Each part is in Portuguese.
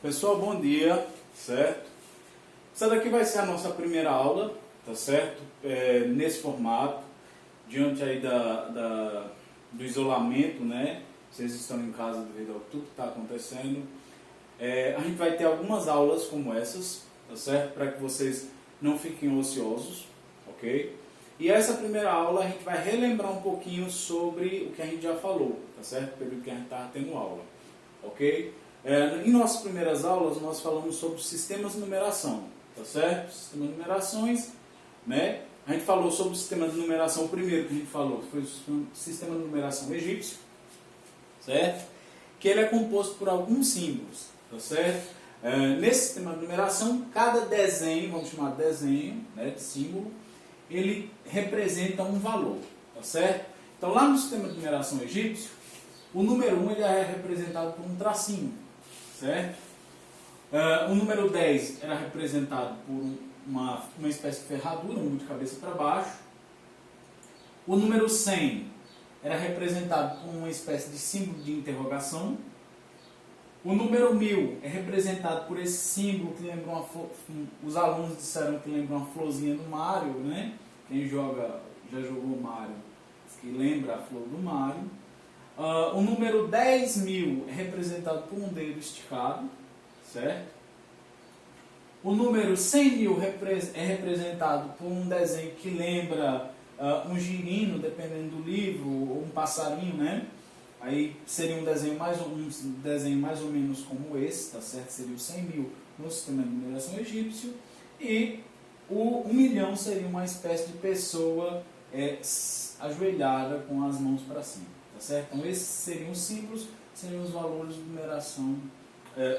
Pessoal, bom dia, certo? Essa daqui vai ser a nossa primeira aula, tá certo? Nesse formato, diante aí do isolamento, né? Vocês estão em casa devido a tudo que está acontecendo. A gente vai ter algumas aulas como essas, tá certo? Para que vocês não fiquem ociosos, ok? E essa primeira aula a gente vai relembrar um pouquinho sobre o que a gente já falou, tá certo? Pelo que a gente estava tendo aula, ok? Em nossas primeiras aulas nós falamos sobre sistemas de numeração, tá certo? Sistemas de numerações, né? A gente falou sobre o sistema de numeração, o primeiro que a gente falou foi o sistema de numeração egípcio, certo? Que ele é composto por alguns símbolos, tá certo? Nesse sistema de numeração, cada desenho, vamos chamar de desenho, né, de símbolo, ele representa um valor, tá certo? Então lá no sistema de numeração egípcio, o número 1 ele é representado por um tracinho, certo? O número 10 era representado por uma espécie de ferradura, um de cabeça para baixo. O número 100 era representado por uma espécie de símbolo de interrogação. O número 1000 é representado por esse símbolo que lembra uma flor. Os alunos disseram que lembra uma florzinha do Mario, né? Quem já jogou Mario, que lembra a flor do Mario. O número 10.000 é representado por um dedo esticado, certo? O número 100.000 é representado por um desenho que lembra um girino, dependendo do livro, ou um passarinho, né? Aí seria um desenho mais ou menos como esse, tá certo? Seria o 100.000 no sistema de numeração egípcio. E o 1.000.000 seria uma espécie de pessoa ajoelhada com as mãos para cima. Tá certo? Então esses seriam os símbolos, seriam os valores de numeração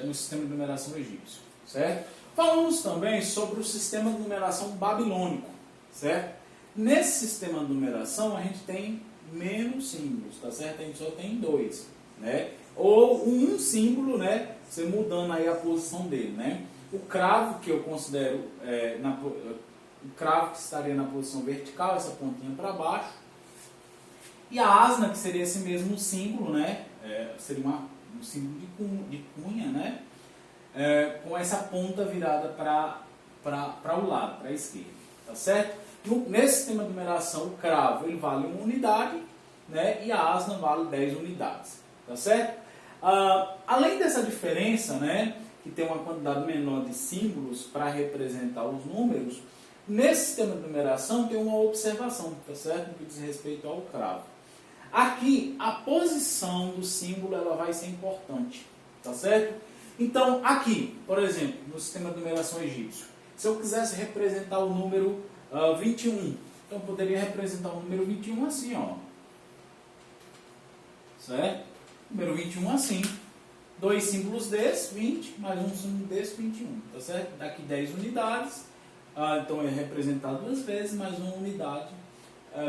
no sistema de numeração egípcio, certo? Falamos também sobre o sistema de numeração babilônico, certo? Nesse sistema de numeração a gente tem menos símbolos, tá certo? A gente só tem 2, né? Ou um símbolo, né? Você mudando aí a posição dele, né? O cravo, que eu considero o cravo que estaria na posição vertical, essa pontinha para baixo. E a asna, que seria esse mesmo símbolo, né? Seria um símbolo de cunha, né? Com essa ponta virada para o lado, para a esquerda, tá certo? Nesse sistema de numeração, o cravo ele vale 1 unidade, né? E a asna vale 10 unidades, tá certo? Além dessa diferença, né? Que tem uma quantidade menor de símbolos para representar os números, nesse sistema de numeração tem uma observação, tá certo? No que diz respeito ao cravo. Aqui, a posição do símbolo ela vai ser importante, tá certo? Então, aqui, por exemplo, no sistema de numeração egípcio, se eu quisesse representar o número 21, então eu poderia representar o número 21 assim, ó. Certo? Número 21 assim. 2 símbolos desses, 20, mais um símbolo desse, 21, tá certo? Daqui 10 unidades, então é representado 2 vezes, mais uma unidade,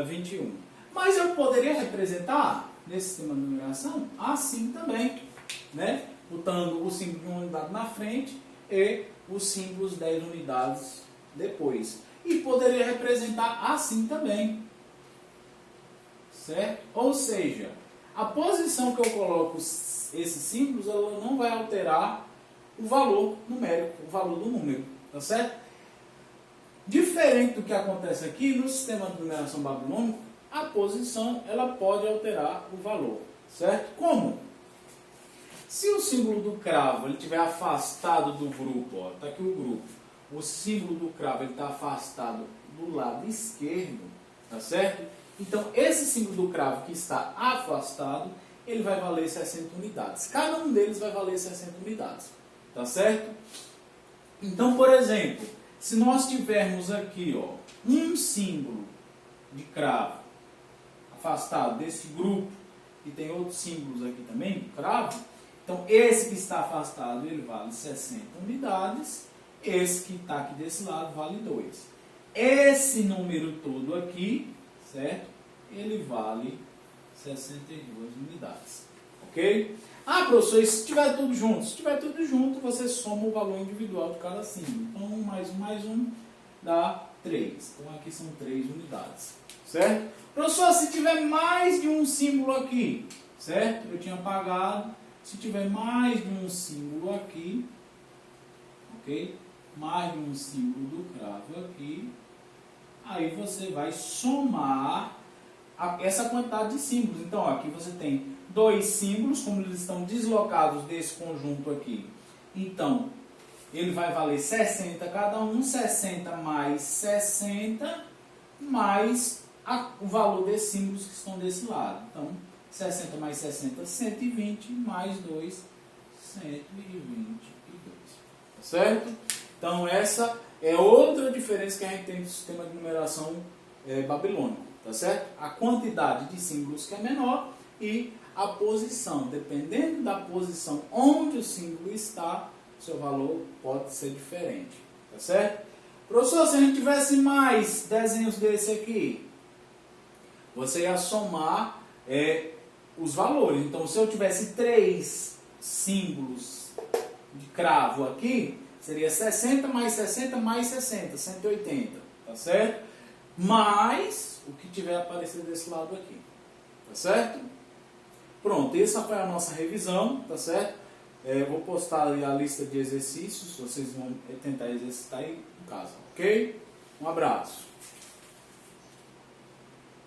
21. Mas eu poderia representar, nesse sistema de numeração, assim também, né? Botando o símbolo de 1 unidade na frente e os símbolos 10 unidades depois. E poderia representar assim também, certo? Ou seja, a posição que eu coloco esses símbolos, ela não vai alterar o valor numérico, o valor do número, tá certo? Diferente do que acontece aqui, no sistema de numeração babilônico, a posição ela pode alterar o valor, certo? Como? Se o símbolo do cravo ele estiver afastado do grupo, ó, tá aqui o grupo, o símbolo do cravo está afastado do lado esquerdo, tá certo? Então esse símbolo do cravo que está afastado, ele vai valer 60 unidades. Cada um deles vai valer 60 unidades, tá certo? Então, por exemplo, se nós tivermos aqui, ó, um símbolo de cravo afastado desse grupo, e tem outros símbolos aqui também, cravo, então esse que está afastado, ele vale 60 unidades, esse que está aqui desse lado vale 2. Esse número todo aqui, certo? Ele vale 62 unidades, ok? Professor, e se estiver tudo junto? Se estiver tudo junto, você soma o valor individual de cada símbolo. Então, 1 mais 1 dá 3. Então, aqui são 3 unidades, certo? Professor, se tiver mais de um símbolo aqui, certo? Eu tinha apagado. Se tiver mais de um símbolo aqui, ok? Mais um símbolo do cravo aqui. Aí você vai somar essa quantidade de símbolos. Então, ó, aqui você tem 2 símbolos, como eles estão deslocados desse conjunto aqui. Então, ele vai valer 60 cada um, 60 mais 60, mais o valor desses símbolos que estão desse lado. Então, 60 mais 60, 120, mais 2, 122. Tá certo? Então, essa é outra diferença que a gente tem no sistema de numeração babilônico. Tá certo? A quantidade de símbolos que é menor e a posição. Dependendo da posição onde o símbolo está, seu valor pode ser diferente. Tá certo? Professor, se a gente tivesse mais desenhos desse aqui, você ia somar os valores. Então, se eu tivesse 3 símbolos de cravo aqui, seria 60 mais 60 mais 60, 180. Tá certo? Mais o que tiver aparecido desse lado aqui. Tá certo? Pronto, essa foi a nossa revisão. Tá certo? Vou postar ali a lista de exercícios, vocês vão tentar exercitar aí em casa, ok? Um abraço.